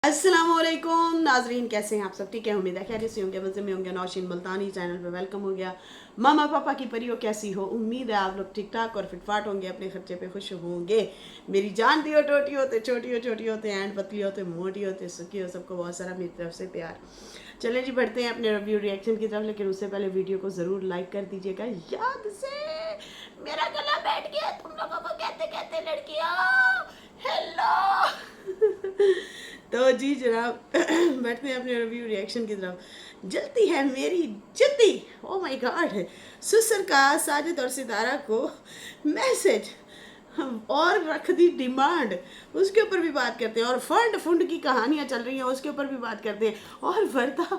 अस्सलामुअलैकुम नाजरीन, कैसे हैं आप सब? ठीक है, उम्मीद है खैरियत से होंगे, मज़े में होंगे। नौशीन मुल्तानी चैनल पे वेलकम हो गया। मामा पापा की परियों कैसी हो? उम्मीद है आप लोग ठीक ठाक और फिटफाट होंगे, अपने खर्चे पे खुश होंगे। मेरी जान दियो टोटी होते, छोटी हो छोटी होते, एंड पतली होते, मोटी होते, सुखी हो। सबको बहुत सारा मेरी तरफ से प्यार। चलें जी, बढ़ते हैं अपने रिव्यू रिएक्शन की तरफ, लेकिन उससे पहले वीडियो को ज़रूर लाइक कर दीजिएगा याद से। मेरा गला बैठ गया तुम लोगों को कहते कहते लड़कियों। हेलो। तो जी जनाब, बैठते हैं अपने रिव्यू रिएक्शन की तरफ। जलती है मेरी जल्दी, ओ माय गॉड। सुसर का साजिद और सितारा को मैसेज और रख दी डिमांड, उसके ऊपर भी बात करते हैं। और फंड फुंड की कहानियां चल रही हैं, उसके ऊपर भी बात करते हैं। और वर्दा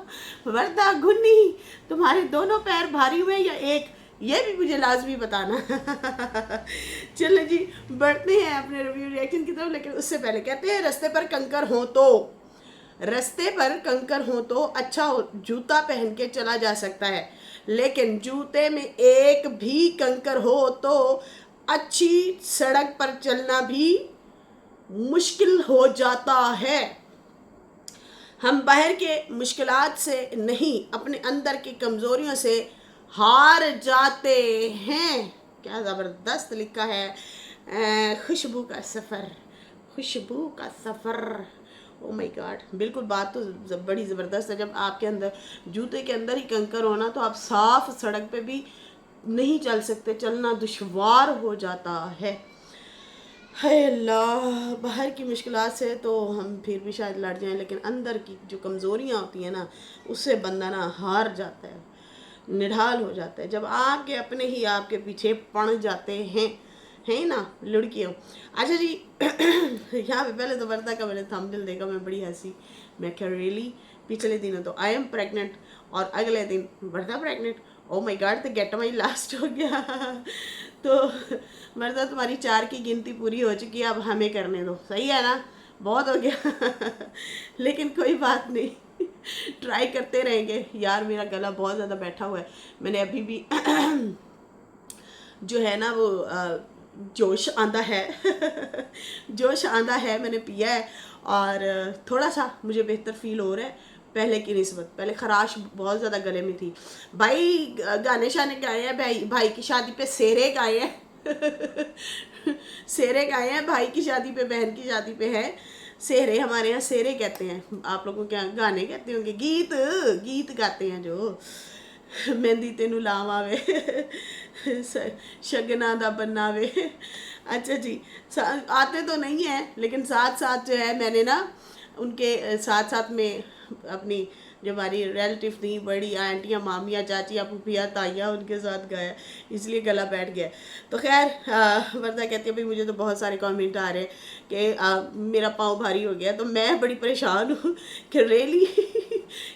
वर्दा गुन्नी, तुम्हारे दोनों पैर भारी हुए या एक, ये भी मुझे लाजमी बताना। चलो जी, बढ़ते हैं अपने रिव्यू रिएक्शन की तरफ, लेकिन उससे पहले कहते हैं रास्ते पर कंकर हो तो अच्छा हो, जूता पहन के चला जा सकता है, लेकिन जूते में एक भी कंकर हो तो अच्छी सड़क पर चलना भी मुश्किल हो जाता है। हम बाहर के मुश्किलात से नहीं, अपने अंदर की कमज़ोरियों से हार जाते हैं। क्या ज़बरदस्त लिखा है। खुशबू का सफ़र, खुशबू का सफ़र, ओ माय गॉड। बिल्कुल, बात तो बड़ी ज़बरदस्त है। जब आपके अंदर जूते के अंदर ही कंकर होना, तो आप साफ सड़क पे भी नहीं चल सकते, चलना दुश्वार हो जाता है। हाय अल्लाह, बाहर की मुश्किलात से तो हम फिर भी शायद लड़ जाएं, लेकिन अंदर की जो कमज़ोरियाँ होती हैं ना, उससे बंदा ना हार जाता है, निढाल हो जाता है, जब आपके अपने ही आपके पीछे पड़ जाते हैं ना लड़कियों। अच्छा जी, यहाँ पे पहले तो वर्दा का मैंने थंबनेल देखा, मैं बड़ी हंसी। मैं क्या रियली? पिछले दिनों तो आई एम प्रेग्नेंट और अगले दिन वर्दा प्रेग्नेंट। ओ माय गॉड, तो गेट माई लास्ट हो गया। तो वर्दा, तुम्हारी 4 की गिनती पूरी हो चुकी है, अब हमें करने दो, सही है ना? बहुत हो गया। लेकिन कोई बात नहीं, ट्राई करते रहेंगे। यार मेरा गला बहुत ज़्यादा बैठा हुआ है। मैंने अभी भी जो है ना वो जोश आंदा है। जोश आंदा है, मैंने पिया है और थोड़ा सा मुझे बेहतर फील हो रहा है पहले की निस्बत। पहले खराश बहुत ज़्यादा गले में थी। भाई गाने शाने गाए हैं, भाई की शादी पे सेरे गाए हैं। सेरे गाए हैं भाई की शादी पे, बहन की शादी पे है सेहरे। हमारे यहाँ सेरे कहते हैं, आप लोगों के यहाँ गाने कहते होंगे, गीत गीत गाते हैं जो। मेहंदी तेनू लाव आवे, शगना दा बनावे। अच्छा जी, आते तो नहीं है, लेकिन साथ साथ जो है मैंने ना उनके साथ साथ में अपनी जो हमारी रिलेटिव थी, बड़ी आंटियाँ, मामियाँ, चाचियाँ, फूफियाँ, ताइयाँ, उनके साथ गाया, इसलिए गला बैठ गया। तो खैर, वर्दा कहती है भाई मुझे तो बहुत सारे कमेंट आ रहे हैं कि मेरा पाँव भारी हो गया। तो मैं बड़ी परेशान हूँ कि रियली।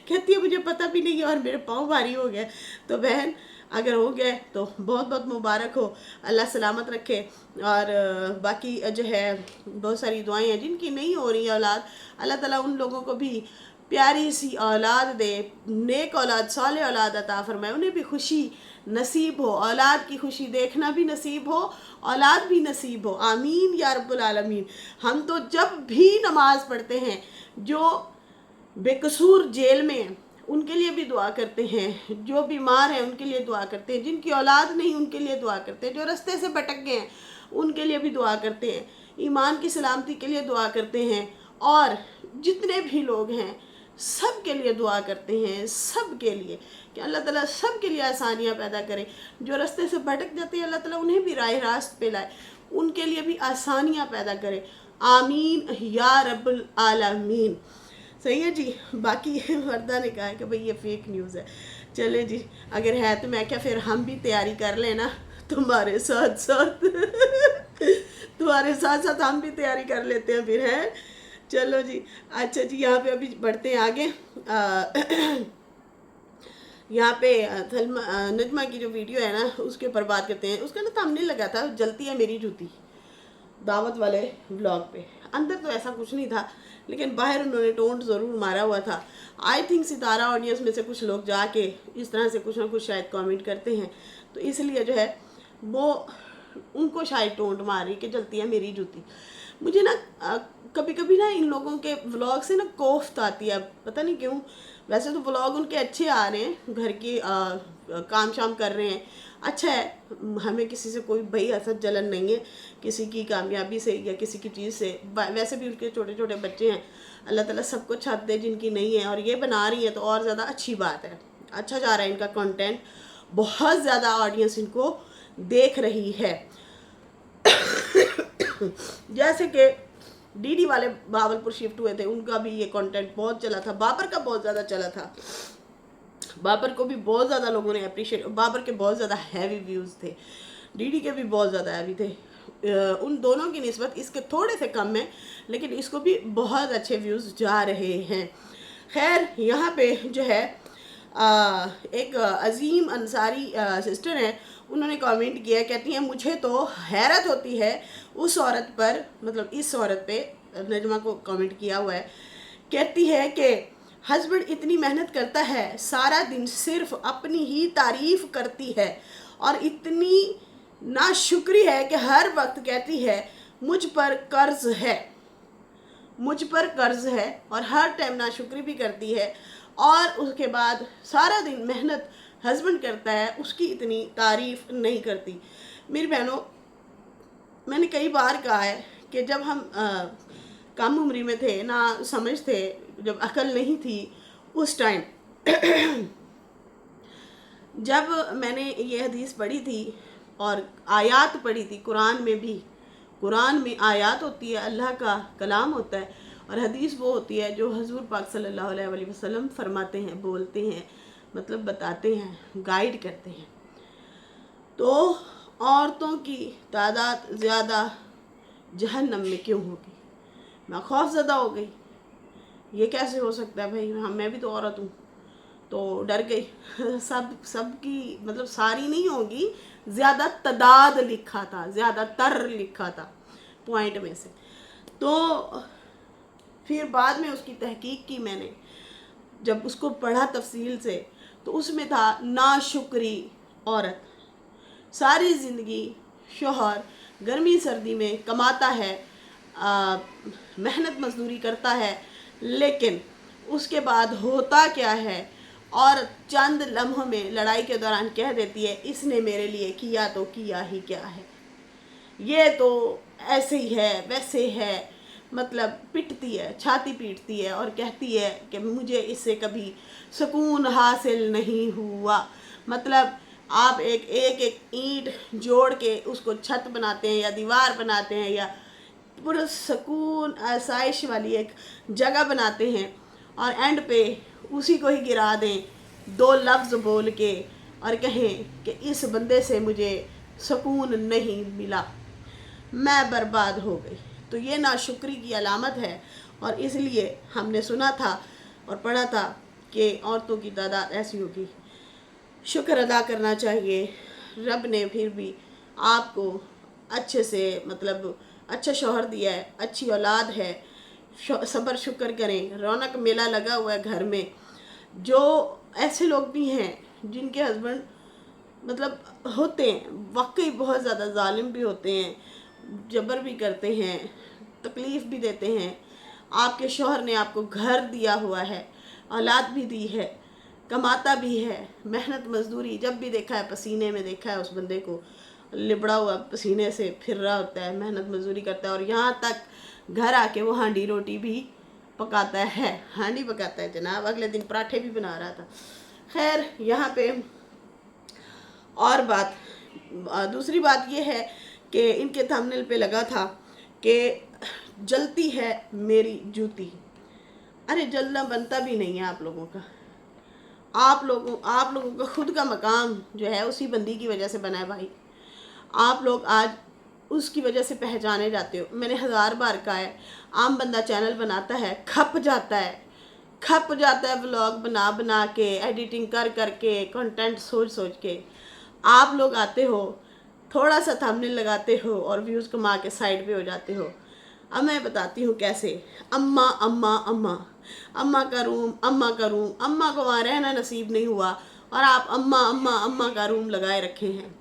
कहती है मुझे पता भी नहीं है और मेरे पाँव भारी हो गया। तो बहन, अगर हो गए तो बहुत बहुत मुबारक हो, अल्लाह सलामत रखे। और बाकी जो है बहुत सारी दुआएं हैं जिनकी नहीं हो रही औलाद, अल्लाह ताला उन लोगों को भी प्यारी सी औलाद दे, नेक औलाद, साले औलाद अता फरमाए, उन्हें भी खुशी नसीब हो, औलाद की खुशी देखना भी नसीब हो, औलाद भी नसीब हो। आमीन या रब्बुल आलमीन। हम तो जब भी नमाज पढ़ते हैं, जो बेकसूर जेल में हैं उनके लिए भी दुआ करते हैं, जो बीमार हैं उनके लिए दुआ करते हैं, जिनकी औलाद नहीं उनके लिए दुआ करते हैं, जो रास्ते से भटक गए हैं उनके लिए भी दुआ करते हैं, ईमान की सलामती के लिए दुआ करते हैं, और जितने भी लोग हैं सब के लिए दुआ करते हैं, सब के लिए कि अल्लाह ताला सब के लिए आसानियाँ पैदा करे। जो रास्ते से भटक जाते हैं अल्लाह ताला उन्हें भी राह रास्त पे लाए, उनके लिए भी आसानियाँ पैदा करे। आमीन या रब्बुल आलमीन। सही है जी। बाकी वर्दा ने कहा कि भाई ये फेक न्यूज़ है। चले जी, अगर है तो मैं क्या, फिर हम भी तैयारी कर लेना तुम्हारे साथ साथ। तुम्हारे साथ साथ हम भी तैयारी कर लेते हैं फिर, है। चलो जी। अच्छा जी, यहाँ पे अभी बढ़ते हैं आगे। यहाँ पे नजमा की जो वीडियो है ना, उसके ऊपर बात करते हैं। उसका ना थंबनेल लगा था, जलती है मेरी जूती, दावत वाले व्लॉग पे। अंदर तो ऐसा कुछ नहीं था, लेकिन बाहर उन्होंने टोंट ज़रूर मारा हुआ था। आई थिंक सितारा ऑडियंस में से कुछ लोग जाके इस तरह से कुछ ना कुछ शायद कमेंट करते हैं, तो इसलिए जो है वो उनको शायद टोंट मार रही कि जलती है मेरी जूती। मुझे ना कभी कभी ना इन लोगों के व्लॉग से ना कोफ्त आती है, पता नहीं क्यों। वैसे तो व्लॉग उनके अच्छे आ रहे हैं, घर की काम शाम कर रहे हैं, अच्छा है। हमें किसी से कोई भाई हसद जलन नहीं है, किसी की कामयाबी से या किसी की चीज़ से। वैसे भी उनके छोटे छोटे बच्चे हैं, अल्लाह ताला सबको छत दे जिनकी नहीं है, और ये बना रही है तो और ज़्यादा अच्छी बात है। अच्छा जा रहा है इनका कंटेंट, बहुत ज़्यादा ऑडियंस इनको देख रही है। जैसे कि डीडी वाले भावलपुर शिफ्ट हुए थे, उनका भी ये कंटेंट बहुत चला था, बाबर का बहुत ज़्यादा चला था, बाबर को भी बहुत ज़्यादा लोगों ने अप्रिशिएट, बाबर के बहुत ज़्यादा हैवी व्यूज़ थे, डीडी के भी बहुत ज़्यादा हैवी थे। उन दोनों की निस्बत इसके थोड़े से कम है, लेकिन इसको भी बहुत अच्छे व्यूज़ जा रहे हैं। खैर यहाँ पे जो है एक अजीम अंसारी सिस्टर हैं, उन्होंने कमेंट किया, कहती हैं मुझे तो हैरत होती है उस औरत पर, मतलब इस औरत पे, नजमा को कमेंट किया हुआ है। कहती है कि हस्बैंड इतनी मेहनत करता है, सारा दिन सिर्फ अपनी ही तारीफ करती है, और इतनी नाशुक्री है कि हर वक्त कहती है मुझ पर कर्ज है, मुझ पर कर्ज है, और हर टाइम नाशुक्री भी करती है, और उसके बाद सारा दिन मेहनत हस्बैंड करता है, उसकी इतनी तारीफ नहीं करती। मेरी बहनों, मैंने कई बार कहा है कि जब हम कम उम्री में थे, ना समझ थे, जब अकल नहीं थी, उस टाइम जब मैंने ये हदीस पढ़ी थी और आयात पढ़ी थी, कुरान में भी, कुरान में आयात होती है, अल्लाह का कलाम होता है, और हदीस वो होती है जो हुजूर पाक सल्लल्लाहु अलैहि वसल्लम फरमाते हैं, बोलते हैं, मतलब बताते हैं, गाइड करते हैं। तो औरतों की तादाद ज़्यादा जहन्नम में क्यों होगी? मैं खौफज़दा हो गई, ये कैसे हो सकता है भाई, हाँ मैं भी तो औरत हूँ, तो डर गई। सब की मतलब सारी नहीं होगी, ज़्यादा तादाद लिखा था, ज़्यादातर लिखा था पॉइंट में से। तो फिर बाद में उसकी तहकीक की मैंने, जब उसको पढ़ा तफसील से, तो उसमें था नाशुक्री औरत, सारी ज़िंदगी शोहर गर्मी सर्दी में कमाता है, मेहनत मजदूरी करता है, लेकिन उसके बाद होता क्या है, और चंद लम्हों में लड़ाई के दौरान कह देती है इसने मेरे लिए किया तो किया ही क्या है, ये तो ऐसे ही है वैसे है, मतलब पिटती है, छाती पीटती है, और कहती है कि मुझे इससे कभी सुकून हासिल नहीं हुआ। मतलब आप एक एक ईंट जोड़ के उसको छत बनाते हैं या दीवार बनाते हैं, या पूरा सुकून आसाइश वाली एक जगह बनाते हैं, और एंड पे उसी को ही गिरा दें, दो लफ्ज़ बोल के, और कहें कि इस बंदे से मुझे सुकून नहीं मिला, मैं बर्बाद हो गई। तो ये नाशुक्री की अलामत है, और इसलिए हमने सुना था और पढ़ा था कि औरतों की तादाद ऐसी होगी। शुक्र अदा करना चाहिए, रब ने फिर भी आपको अच्छे से, मतलब अच्छा शौहर दिया है, अच्छी औलाद है, सब्र शुक्र करें, रौनक मेला लगा हुआ है घर में। जो ऐसे लोग भी हैं जिनके हस्बैंड मतलब होते हैं वाकई बहुत ज़्यादा जालिम भी होते हैं, जबर भी करते हैं, तकलीफ़ भी देते हैं, आपके शौहर ने आपको घर दिया हुआ है, औलाद भी दी है, कमाता भी है, मेहनत मजदूरी, जब भी देखा है पसीने में देखा है उस बंदे को, लिबड़ा हुआ पसीने से फिर रहा होता है, मेहनत मजदूरी करता है, और यहाँ तक घर आके वो हांडी रोटी भी पकाता है, हांडी पकाता है जनाब, अगले दिन पराठे भी बना रहा था। खैर यहाँ पे और बात, दूसरी बात ये है कि इनके थंबनेल पे लगा था कि जलती है मेरी जूती। अरे जलना बनता भी नहीं है आप लोगों का, आप लोगों का खुद का मकाम जो है उसी बंदी की वजह से बना है भाई। आप लोग आज उसकी वजह से पहचाने जाते हो। मैंने 1000 बार कहा है, आम बंदा चैनल बनाता है, खप जाता है व्लॉग बना बना के, एडिटिंग कर कर के, कंटेंट सोच सोच के। आप लोग आते हो, थोड़ा सा थंबनेल लगाते हो और व्यूज़ कमा के साइड पे हो जाते हो। अब मैं बताती हूँ कैसे। अम्मा अम्मा अम्मा, अम्मा का रूम, अम्मा का रूम, अम्मा को वहाँ रहना नसीब नहीं हुआ, और आप अम्मा अम्मा अम्मा का रूम लगाए रखे हैं।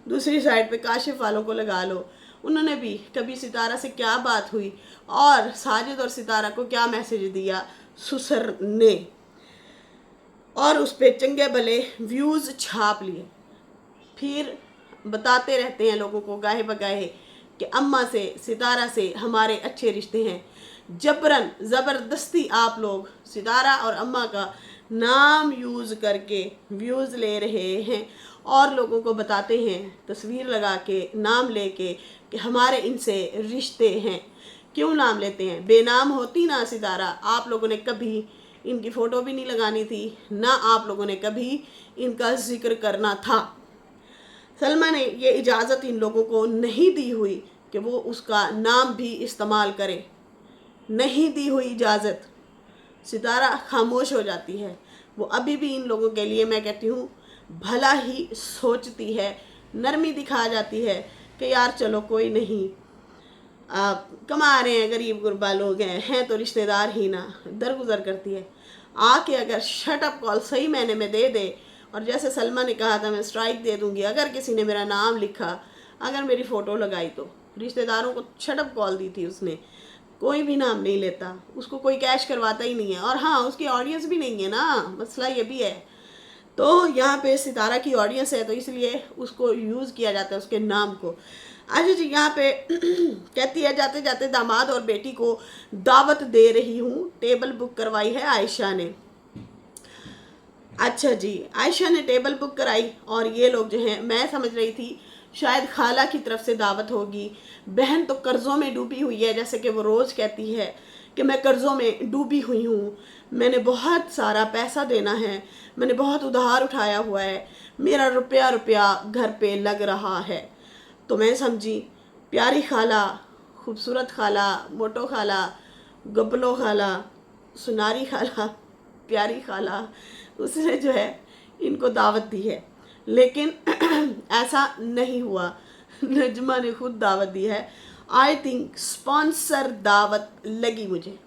दूसरी साइड पे काशिफ वालों को लगा लो, उन्होंने भी कभी सितारा से क्या बात हुई और साजिद और सितारा को क्या मैसेज दिया सुसर ने, और उस पर चंगे भले व्यूज़ छाप लिए। फिर बताते रहते हैं लोगों को गाहे बगाहे कि अम्मा से सितारा से हमारे अच्छे रिश्ते हैं। जबरन ज़बरदस्ती आप लोग सितारा और अम्मा का नाम यूज़ करके व्यूज़ ले रहे हैं और लोगों को बताते हैं तस्वीर लगा के नाम लेके कि हमारे इनसे रिश्ते हैं। क्यों नाम लेते हैं? बेनाम होती ना सितारा, आप लोगों ने कभी इनकी फ़ोटो भी नहीं लगानी थी, ना आप लोगों ने कभी इनका जिक्र करना था। सलमा ने ये इजाज़त इन लोगों को नहीं दी हुई कि वो उसका नाम भी इस्तेमाल करें, नहीं दी हुई इजाज़त। सितारा खामोश हो जाती है। वो अभी भी इन लोगों के लिए, मैं कहती हूँ, भला ही सोचती है, नरमी दिखा जाती है कि यार चलो कोई नहीं, कमा रहे हैं, गरीब गुरबा लोग हैं तो रिश्तेदार ही ना, दरगुजर करती है। आके अगर शट अप कॉल सही महीने में दे दे, और जैसे सलमा ने कहा था मैं स्ट्राइक दे दूंगी अगर किसी ने मेरा नाम लिखा, अगर मेरी फ़ोटो लगाई, तो रिश्तेदारों को शट अप कॉल दी थी उसने। कोई भी नाम नहीं लेता, उसको कोई कैश करवाता ही नहीं है, और हाँ उसकी ऑडियंस भी नहीं है ना, मसला ये भी है। तो यहाँ पे सितारा की ऑडियंस है तो इसलिए उसको यूज़ किया जाता है उसके नाम को। अच्छा जी, यहाँ पे कहती है जाते जाते दामाद और बेटी को दावत दे रही हूँ, टेबल बुक करवाई है आयशा ने। अच्छा जी, आयशा ने टेबल बुक कराई और ये लोग जो हैं, मैं समझ रही थी शायद खाला की तरफ से दावत होगी। बहन तो कर्ज़ों में डूबी हुई है, जैसे कि वो रोज़ कहती है कि मैं कर्ज़ों में डूबी हुई हूँ, मैंने बहुत सारा पैसा देना है, मैंने बहुत उधार उठाया हुआ है, मेरा रुपया रुपया घर पे लग रहा है। तो मैं समझी प्यारी खाला, खूबसूरत खाला, मोटो खाला, गब्लो खाला, सुनारी खाला, प्यारी खाला, उसने जो है इनको दावत दी है। लेकिन ऐसा नहीं हुआ, नजमा ने खुद दावत दी है। आई थिंक स्पॉन्सर दावत लगी मुझे,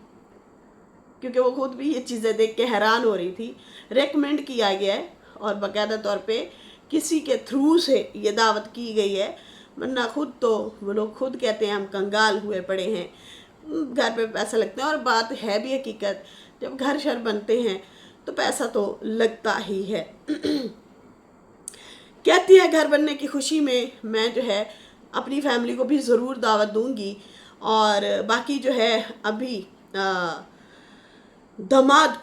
क्योंकि वो खुद भी ये चीज़ें देख के हैरान हो रही थी। रेकमेंड किया गया है और बाकायदा तौर पे किसी के थ्रू से ये दावत की गई है, वरना खुद तो वो लोग खुद कहते हैं हम कंगाल हुए पड़े हैं, घर पे पैसा लगता है। और बात है भी हकीकत, जब घर शर बनते हैं तो पैसा तो लगता ही है। कहती है घर बनने की खुशी में मैं जो है अपनी फैमिली को भी ज़रूर दावत दूंगी, और बाकी जो है अभी दामाद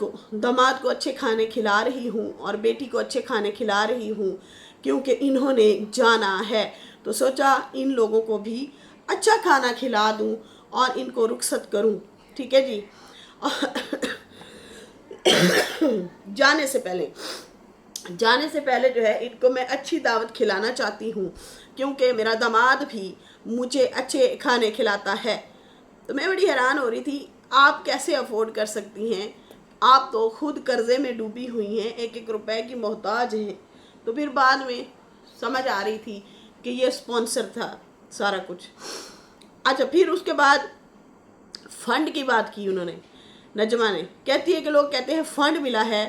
को अच्छे खाने खिला रही हूँ और बेटी को अच्छे खाने खिला रही हूँ, क्योंकि इन्होंने जाना है। तो सोचा इन लोगों को भी अच्छा खाना खिला दूँ और इनको रुखसत करूँ। ठीक है जी। जाने से पहले जो है इनको मैं अच्छी दावत खिलाना चाहती हूँ, क्योंकि मेरा दामाद भी मुझे अच्छे खाने खिलाता है। तो मैं बड़ी हैरान हो रही थी, आप कैसे अफोर्ड कर सकती हैं? आप तो खुद कर्जे में डूबी हुई हैं, एक एक रुपए की मोहताज हैं। तो फिर बाद में समझ आ रही थी कि ये स्पॉन्सर था सारा कुछ। अच्छा, फिर उसके बाद फंड की बात की उन्होंने, नजमा ने। कहती है कि लोग कहते हैं फंड मिला है,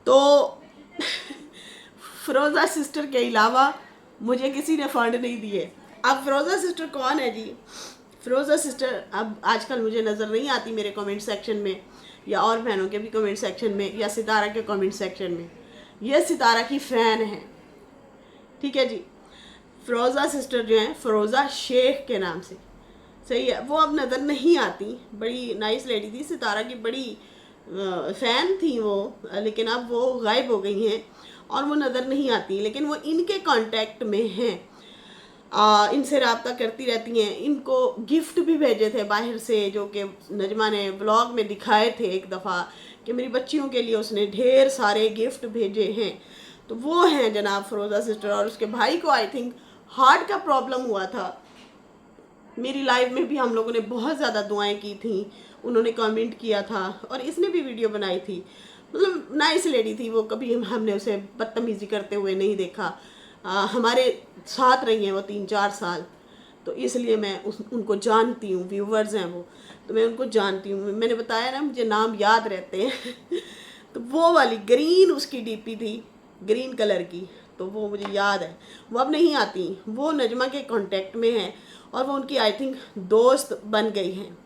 तो फ़िरोज़ा सिस्टर के अलावा मुझे किसी ने फ़ंड नहीं दिए। अब फ़िरोज़ा सिस्टर कौन है जी? फ़िरोज़ा सिस्टर अब आजकल मुझे नज़र नहीं आती मेरे कमेंट सेक्शन में, या और बहनों के भी कमेंट सेक्शन में, या सितारा के कमेंट सेक्शन में। ये सितारा की फ़ैन है, ठीक है जी। फ़िरोज़ा सिस्टर जो हैं फ़िरोज़ा शेख के नाम से, सही है, वो अब नज़र नहीं आती। बड़ी नाइस लेडी थी, सितारा की बड़ी फ़ैन थी वो, लेकिन अब वो गायब हो गई हैं और वो नज़र नहीं आती, लेकिन वो इनके कांटेक्ट में हैं। इनसे रब्ता करती रहती हैं। इनको गिफ्ट भी भेजे थे बाहर से, जो कि नजमा ने व्लॉग में दिखाए थे एक दफ़ा कि मेरी बच्चियों के लिए उसने ढेर सारे गिफ्ट भेजे हैं। तो वो हैं जनाब फ़िरोज़ा सिस्टर। और उसके भाई को आई थिंक हार्ट का प्रॉब्लम हुआ था। मेरी लाइव में भी हम लोगों ने बहुत ज़्यादा दुआएं की थी, उन्होंने कमेंट किया था और इसने भी वीडियो बनाई थी। मतलब नाइस लेडी थी वो, कभी हमने उसे बदतमीज़ी करते हुए नहीं देखा। हमारे साथ रही हैं वो 3-4 साल, तो इसलिए मैं उनको जानती हूँ। व्यूवर्स हैं वो, तो मैं उनको जानती हूँ। मैंने बताया ना मुझे नाम याद रहते हैं। तो वो वाली ग्रीन उसकी डीपी थी, ग्रीन कलर की, तो वो मुझे याद है, वो अब नहीं आती, वो नजमा के कांटेक्ट में हैं और वो उनकी आई थिंक दोस्त बन गई हैं।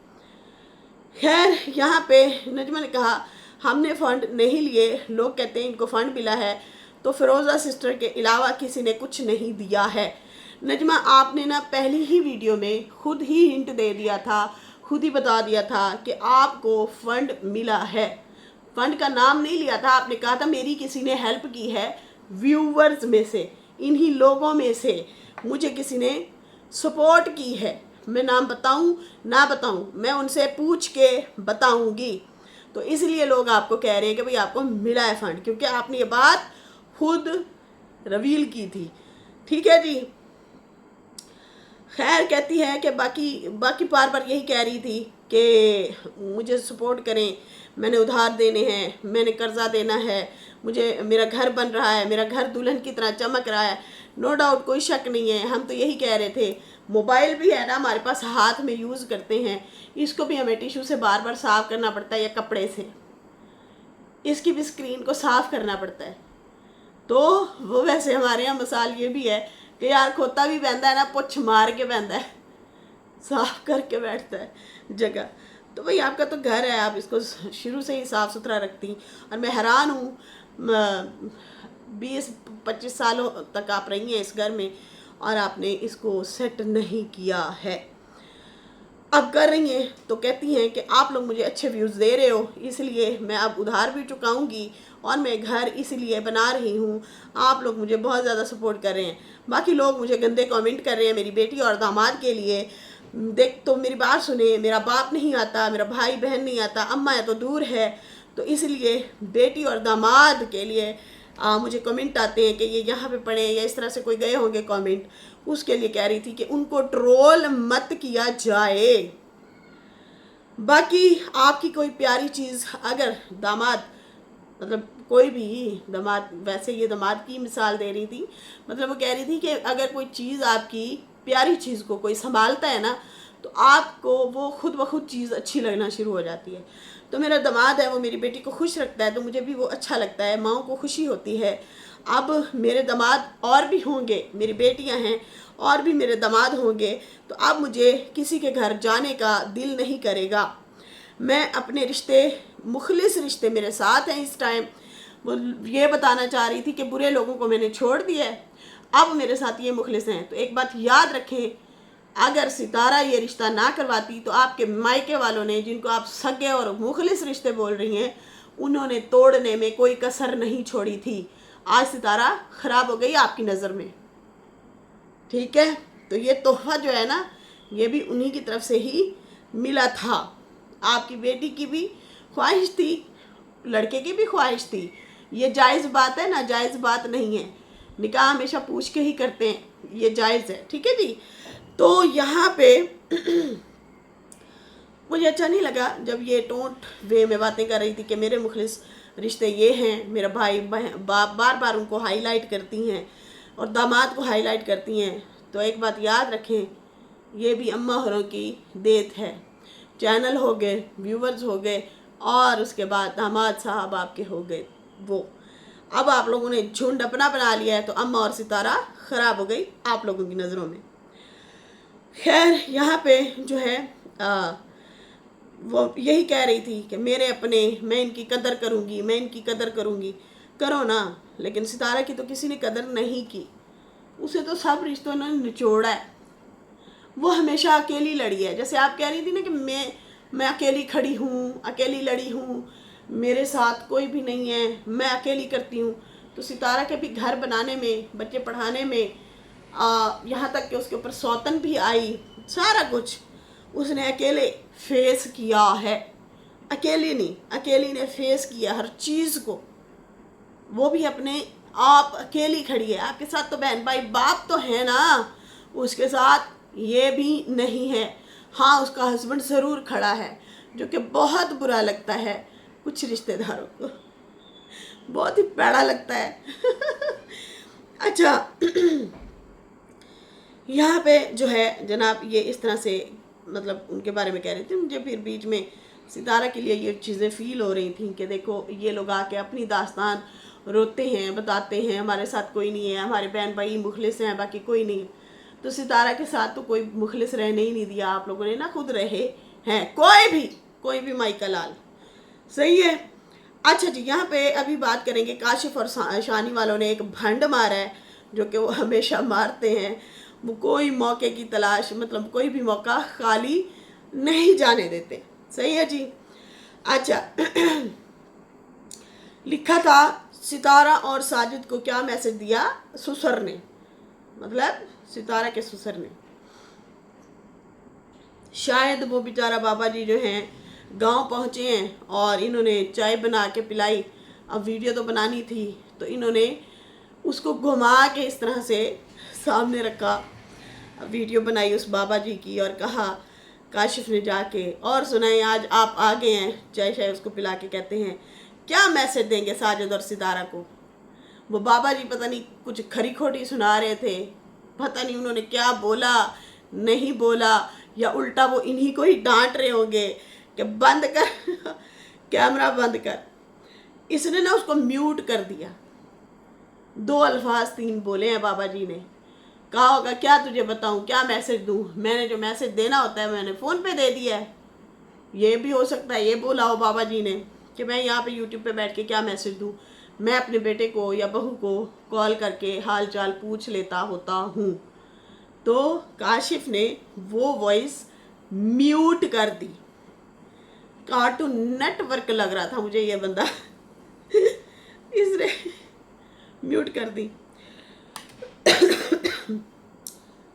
खैर यहाँ पे नजमा ने कहा हमने फ़ंड नहीं लिए, लोग कहते हैं इनको फ़ंड मिला है, तो फ़िरोज़ा सिस्टर के अलावा किसी ने कुछ नहीं दिया है। नजमा आपने ना पहली ही वीडियो में खुद ही हिंट दे दिया था, खुद ही बता दिया था कि आपको फ़ंड मिला है। फ़ंड का नाम नहीं लिया था, आपने कहा था मेरी किसी ने हेल्प की है, व्यूवर्स में से, इन्हीं लोगों में से मुझे किसी ने सपोर्ट की है। मैं नाम बताऊं ना बताऊं, मैं उनसे पूछ के बताऊंगी। तो इसलिए लोग आपको कह रहे हैं कि भाई आपको मिला है फ़ंड, क्योंकि आपने ये बात खुद रिवील की थी। ठीक है जी। खैर कहती है कि बाकी बाकी बार बार यही कह रही थी कि मुझे सपोर्ट करें, मैंने उधार देने हैं, मैंने कर्जा देना है, मुझे मेरा घर बन रहा है, मेरा घर दुल्हन की तरह चमक रहा है। नो डाउट, कोई शक नहीं है, हम तो यही कह रहे थे। मोबाइल भी है ना हमारे पास, हाथ में यूज़ करते हैं, इसको भी हमें टिश्यू से बार बार साफ़ करना पड़ता है या कपड़े से, इसकी भी स्क्रीन को साफ़ करना पड़ता है। तो वो वैसे हमारे यहाँ मिसाल ये भी है कि यार खोता भी बहता है ना, पुछ मार के बहता है, साफ करके बैठता है जगह। तो भाई आपका तो घर है, आप इसको शुरू से ही साफ़ सुथरा रखती। और मैं हैरान हूँ, 20-25 सालों तक आप रही हैं इस घर में और आपने इसको सेट नहीं किया है। अब कर रही हैं तो कहती हैं कि आप लोग मुझे अच्छे व्यूज़ दे रहे हो, इसलिए मैं अब उधार भी चुकाऊंगी और मैं घर इसलिए बना रही हूँ, आप लोग मुझे बहुत ज़्यादा सपोर्ट कर रहे हैं। बाकी लोग मुझे गंदे कमेंट कर रहे हैं मेरी बेटी और दामाद के लिए। देख तो मेरी बात सुने, मेरा बाप नहीं आता, मेरा भाई बहन नहीं आता, अम्मा है तो दूर है, तो इसलिए बेटी और दामाद के लिए मुझे कमेंट आते हैं कि ये यहाँ पे पढ़े या इस तरह से कोई गए होंगे कमेंट, उसके लिए कह रही थी कि उनको ट्रोल मत किया जाए। बाकी आपकी कोई प्यारी चीज़ अगर दामाद, मतलब कोई भी दामाद, वैसे ये दामाद की मिसाल दे रही थी, मतलब वो कह रही थी कि अगर कोई चीज़ आपकी प्यारी चीज़ को कोई संभालता है ना, तो आपको वो खुद ब खुद चीज़ अच्छी लगना शुरू हो जाती है। तो मेरा दामाद है वो मेरी बेटी को खुश रखता है, तो मुझे भी वो अच्छा लगता है, माँओं को खुशी होती है। अब मेरे दामाद और भी होंगे, मेरी बेटियां हैं और भी मेरे दामाद होंगे, तो अब मुझे किसी के घर जाने का दिल नहीं करेगा। मैं अपने रिश्ते, मुखलिस रिश्ते मेरे साथ हैं इस टाइम। वो ये बताना चाह रही थी कि बुरे लोगों को मैंने छोड़ दिया है, अब मेरे साथ ये मुखलिस हैं। तो एक बात याद रखें, अगर सितारा ये रिश्ता ना करवाती तो आपके मायके वालों ने, जिनको आप सगे और मुखलिस रिश्ते बोल रही हैं, उन्होंने तोड़ने में कोई कसर नहीं छोड़ी थी। आज सितारा ख़राब हो गई आपकी नज़र में। ठीक है, तो ये तोहफा जो है ना, ये भी उन्हीं की तरफ से ही मिला था। आपकी बेटी की भी ख्वाहिश थी, लड़के की भी ख्वाहिश थी, ये जायज़ बात है ना, जायज़ बात नहीं है। निकाह हमेशा पूछ के ही करते हैं, ये जायज़ है। ठीक है जी। तो यहाँ पे मुझे अच्छा नहीं लगा जब ये टोंट वे में बातें कर रही थी कि मेरे मुखलिस रिश्ते ये हैं, मेरा भाई बार बार उनको हाईलाइट करती हैं और दामाद को हाईलाइट करती हैं। तो एक बात याद रखें, ये भी अम्मा होरों की देत है। चैनल हो गए, व्यूवर्स हो गए और उसके बाद दामाद साहब आपके हो गए वो। अब आप लोगों ने झुंड अपना बना लिया है, तो अम्मा और सितारा ख़राब हो गई आप लोगों की नज़रों में। खैर यहाँ पे जो है वो यही कह रही थी कि मेरे अपने, मैं इनकी कदर करूँगी, मैं इनकी कदर करूँगी। करो ना, लेकिन सितारा की तो किसी ने कदर नहीं की, उसे तो सब रिश्तों ने निचोड़ा है। वो हमेशा अकेली लड़ी है। जैसे आप कह रही थी ना कि मैं अकेली खड़ी हूँ, अकेली लड़ी हूँ, मेरे साथ कोई भी नहीं है, मैं अकेली करती हूँ। तो सितारा के भी घर बनाने में, बच्चे पढ़ाने में, यहाँ तक कि उसके ऊपर सौतन भी आई, सारा कुछ उसने अकेले फेस किया है। अकेली नहीं, अकेली ने फेस किया हर चीज़ को, वो भी अपने आप अकेली खड़ी है। आपके साथ तो बहन भाई बाप तो है ना, उसके साथ ये भी नहीं है। हाँ, उसका हस्बैंड ज़रूर खड़ा है, जो कि बहुत बुरा लगता है कुछ रिश्तेदारों को, बहुत ही पैड़ा लगता है। अच्छा, यहाँ पे जो है जनाब ये इस तरह से मतलब उनके बारे में कह रहे थे। मुझे फिर बीच में सितारा के लिए ये चीज़ें फ़ील हो रही थी कि देखो ये लोग आके अपनी दास्तान रोते हैं, बताते हैं हमारे साथ कोई नहीं है, हमारे बहन भाई मुखलिस हैं, बाकी कोई नहीं। तो सितारा के साथ तो कोई मुखलिस रहने ही नहीं दिया आप लोगों ने ना, खुद रहे हैं, कोई भी माइका लाल, सही है। अच्छा जी, यहाँ पे अभी बात करेंगे काशिफ और शानी वालों ने एक भंड मारा है, जो कि वो हमेशा मारते हैं। वो कोई मौके की तलाश, मतलब कोई भी मौका खाली नहीं जाने देते, सही है जी। अच्छा लिखा था सितारा और साजिद को क्या मैसेज दिया ससुर ने, मतलब सितारा के ससुर ने। शायद वो बेचारा बाबा जी जो हैं गांव पहुंचे हैं और इन्होंने चाय बना के पिलाई। अब वीडियो तो बनानी थी तो इन्होंने उसको घुमा के इस तरह से सामने रखा, वीडियो बनाई उस बाबा जी की और कहा काशिफ ने जाके और सुनाए आज आप आ गए हैं, चाय शाय उसको पिला के कहते हैं क्या मैसेज देंगे साजिद और सितारा को। वो बाबा जी पता नहीं कुछ खरी खोटी सुना रहे थे, पता नहीं उन्होंने क्या बोला नहीं बोला, या उल्टा वो इन्हीं को ही डांट रहे होंगे कि बंद कर कैमरा बंद कर। इसने ना उसको म्यूट कर दिया, 2 अल्फाज 3 बोले हैं बाबा जी ने। कहा होगा क्या तुझे बताऊं, क्या मैसेज दूं, मैंने जो मैसेज देना होता है मैंने फ़ोन पे दे दिया है। ये भी हो सकता है ये बोला हो बाबा जी ने कि मैं यहाँ पे यूट्यूब पे बैठ के क्या मैसेज दूं, मैं अपने बेटे को या बहू को कॉल करके हाल चाल पूछ लेता होता हूँ। तो काशिफ ने वो वॉइस म्यूट कर दी। कार्टून नेटवर्क लग रहा था मुझे ये बंदा इसने म्यूट कर दी।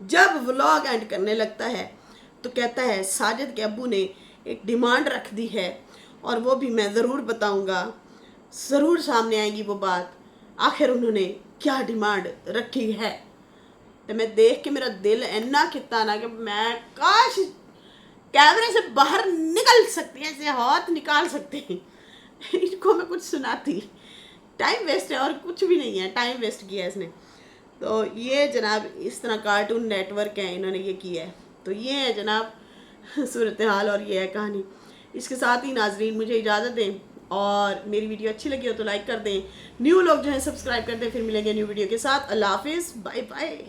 जब व्लॉग एंड करने लगता है तो कहता है साजिद के अब्बू ने एक डिमांड रख दी है और वो भी मैं ज़रूर बताऊंगा, ज़रूर सामने आएगी वो बात, आखिर उन्होंने क्या डिमांड रखी है। तो मैं देख के मेरा दिल इन्ना कितना ना कि मैं काश कैमरे से बाहर निकल सकती है, ऐसे हाथ निकाल सकती इनको मैं कुछ सुनाती। टाइम वेस्ट है और कुछ भी नहीं है, टाइम वेस्ट किया इसने। तो ये जनाब इस तरह कार्टून नेटवर्क है, इन्होंने ये किया है। तो ये है जनाब सूरत हाल और ये है कहानी। इसके साथ ही नाजरीन मुझे इजाज़त दें और मेरी वीडियो अच्छी लगी हो तो लाइक कर दें, न्यू लोग जो हैं सब्सक्राइब कर दें। फिर मिलेंगे न्यू वीडियो के साथ। अल्लाह हाफिज़, बाय बाय।